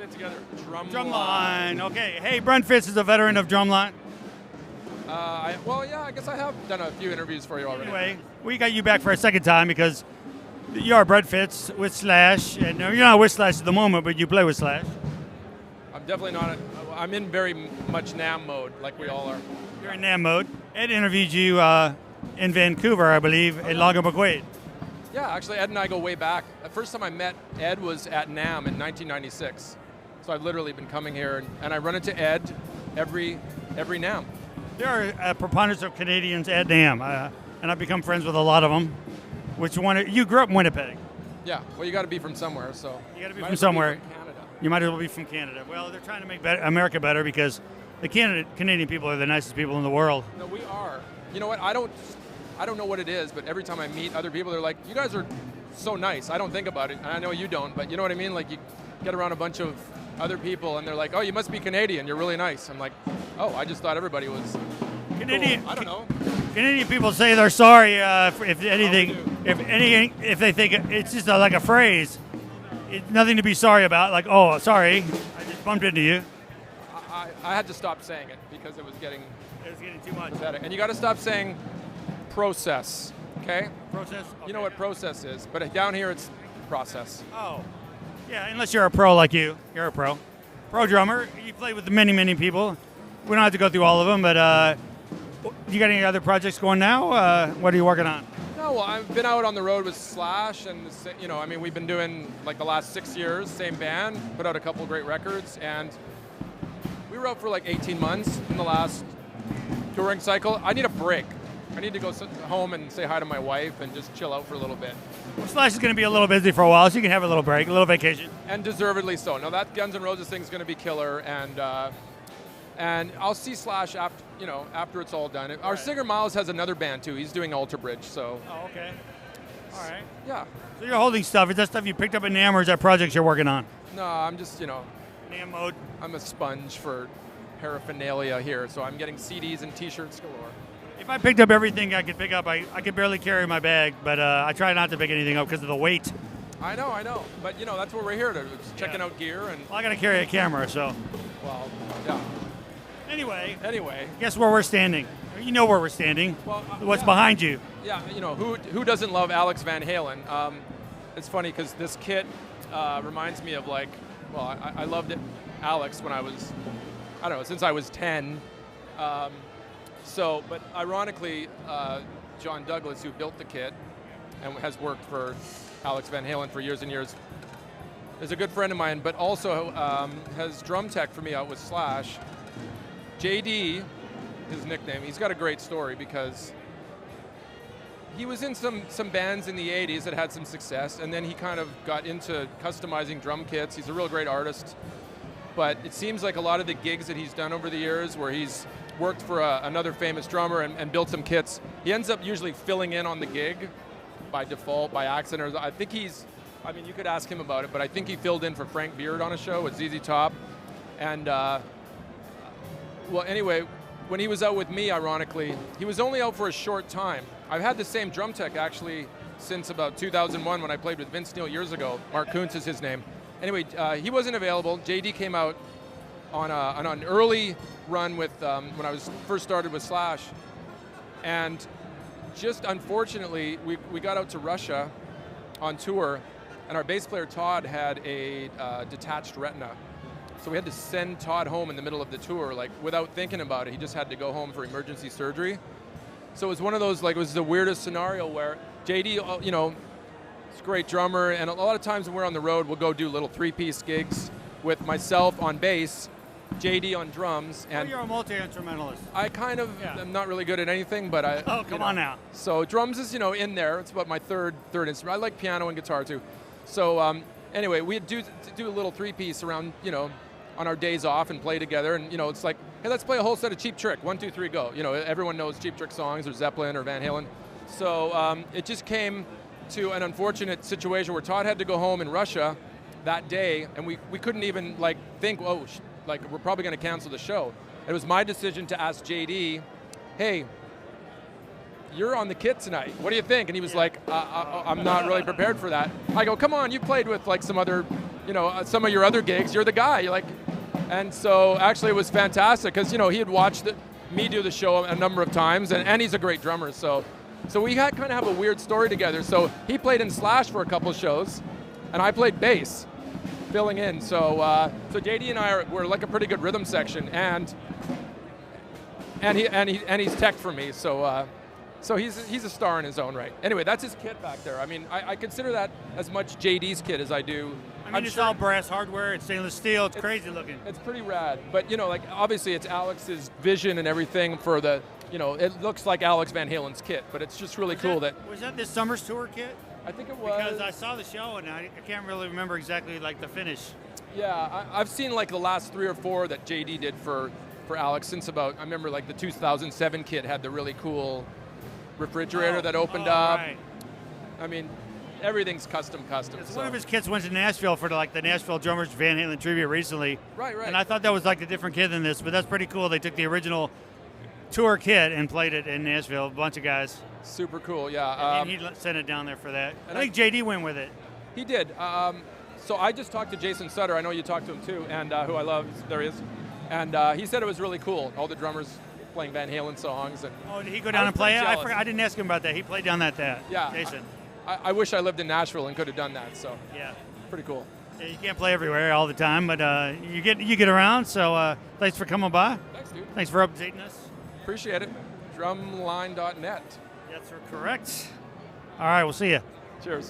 it together. DRUMline. Okay. Hey, Brent Fitz is a veteran of DRUMline. Well, yeah, I guess I have done a few interviews for you already. Anyway, we got you back for a second time because you are Brent Fitz with Slash, and you're not with Slash at the moment, but you play with Slash. I'm definitely not. I'm in very much NAMM mode, like we all are. You're in NAMM mode. Ed interviewed you in Vancouver, I believe, at Lago McQuaid. Yeah, actually, Ed and I go way back. The first time I met Ed was at NAMM in 1996. So I've literally been coming here, and I run into Ed every NAMM. There are preponderance of Canadians at NAMM, and I've become friends with a lot of them. Which one? You grew up in Winnipeg. Yeah, well, you got to be from somewhere, so. You got to be from somewhere. From Canada. You might as well be from Canada. Well, they're trying to make America better because the Canadian people are the nicest people in the world. No, we are. You know what? I don't know what it is, but every time I meet other people, they're like, "You guys are so nice." I don't think about it, and I know you don't, but you know what I mean? Like, you get around a bunch of other people, and they're like, "Oh, you must be Canadian. You're really nice." I'm like, "Oh, I just thought everybody was Canadian." Cool. I don't know. Canadian people say they're sorry if they think it's just like a phrase. It's nothing to be sorry about. Like, oh, sorry, I just bumped into you. I had to stop saying it because it was getting too much. Pathetic. And you got to stop saying process. Okay. Process. Okay. You know what process is, but down here it's process. Oh. Yeah, unless you're a pro like you. You're a pro. Pro drummer. You play with many, many people. We don't have to go through all of them, but you got any other projects going now? What are you working on? No, well, I've been out on the road with Slash, and I mean, we've been doing like the last 6 years, same band, put out a couple great records, and we were out for like 18 months in the last touring cycle. I need a break. I need to go sit home and say hi to my wife and just chill out for a little bit. Well, Slash is going to be a little busy for a while, so you can have a little break, a little vacation. And deservedly so. Now that Guns N' Roses thing is going to be killer, and I'll see Slash after it's all done. Our singer Miles has another band too. He's doing Alter Bridge, so. Oh, okay. All right. Yeah. So you're holding stuff. Is that stuff you picked up at NAMM, or is that projects you're working on? No, I'm just, NAMM mode. I'm a sponge for paraphernalia here, so I'm getting CDs and T-shirts galore. If I picked up everything I could pick up, I could barely carry my bag, but I try not to pick anything up because of the weight. I know, but that's what we're here to, checking out gear and. Well, I got to carry a camera, so. Well, yeah. Anyway, guess where we're standing. You know where we're standing. Well, what's behind you? Yeah, who doesn't love Alex Van Halen? It's funny because this kit reminds me of I loved it, Alex when I was, since I was 10. But ironically, John Douglas, who built the kit and has worked for Alex Van Halen for years and years, is a good friend of mine, but also has drum tech for me out with Slash. JD, his nickname, he's got a great story because he was in some bands in the 80s that had some success, and then he kind of got into customizing drum kits. He's a real great artist, but it seems like a lot of the gigs that he's done over the years where he's worked for another famous drummer and built some kits, he ends up usually filling in on the gig by default, by accident. I think you could ask him about it, but I think he filled in for Frank Beard on a show with ZZ Top. And, anyway, when he was out with me, ironically, he was only out for a short time. I've had the same drum tech, actually, since about 2001 when I played with Vince Neil years ago. Mark Kuntz is his name. Anyway, he wasn't available. JD came out on an early run with when I first started with Slash. And just unfortunately, we got out to Russia on tour, and our bass player Todd had a detached retina. So we had to send Todd home in the middle of the tour, without thinking about it. He just had to go home for emergency surgery. So it was one of those, it was the weirdest scenario where JD, he's a great drummer, and a lot of times when we're on the road, we'll go do little 3-piece gigs with myself on bass, JD on drums. And you're a multi-instrumentalist. I kind of am not really good at anything, but I. Oh, come on now. So drums is, in there. It's about my third instrument. I like piano and guitar too. So anyway, we'd do a little 3-piece around, on our days off and play together. And, it's like, hey, let's play a whole set of Cheap Trick. 1, 2, 3, go. Everyone knows Cheap Trick songs, or Zeppelin, or Van Halen. So it just came to an unfortunate situation where Todd had to go home in Russia that day, and we couldn't even think, we're probably going to cancel the show. It was my decision to ask JD, hey, you're on the kit tonight. What do you think? And he was like, I'm not really prepared for that. I go, come on, you played with some other some of your other gigs, you're the guy. And so actually it was fantastic because he had watched me do the show a number of times, and he's a great drummer. So we had kind of have a weird story together. So he played in Slash for a couple of shows, and I played bass, filling in. So JD and I were like a pretty good rhythm section, and he's tech for me. So he's a star in his own right. Anyway, that's his kit back there. I mean, I consider that as much JD's kit as I do. It's all brass hardware, it's stainless steel, it's crazy looking. It's pretty rad, but obviously it's Alex's vision and everything for the, it looks like Alex Van Halen's kit, but it's just really cool that. Was that this summer's tour kit? I think it was. Because I saw the show and I can't really remember exactly the finish. Yeah, I've seen the last 3 or 4 that JD did for Alex since about, I remember the 2007 kit had the really cool refrigerator that opened up. Right. I mean, everything's custom. One of his kids went to Nashville for the Nashville Drummers Van Halen tribute recently. Right. And I thought that was a different kit than this, but that's pretty cool. They took the original tour kit and played it in Nashville, a bunch of guys. Super cool, yeah. And he sent it down there for that. I think JD went with it. He did. So I just talked to Jason Sutter. I know you talked to him too, and who I love. There he is. And he said it was really cool. All the drummers playing Van Halen songs. Did he go down and play it? I didn't ask him about that. He played down that. Yeah. Jason. I wish I lived in Nashville and could have done that. So yeah, pretty cool. Yeah, you can't play everywhere all the time, but you get around. So thanks for coming by. Thanks, dude. Thanks for updating us. Appreciate it. Drumline.net. That's correct. All right, we'll see you. Cheers.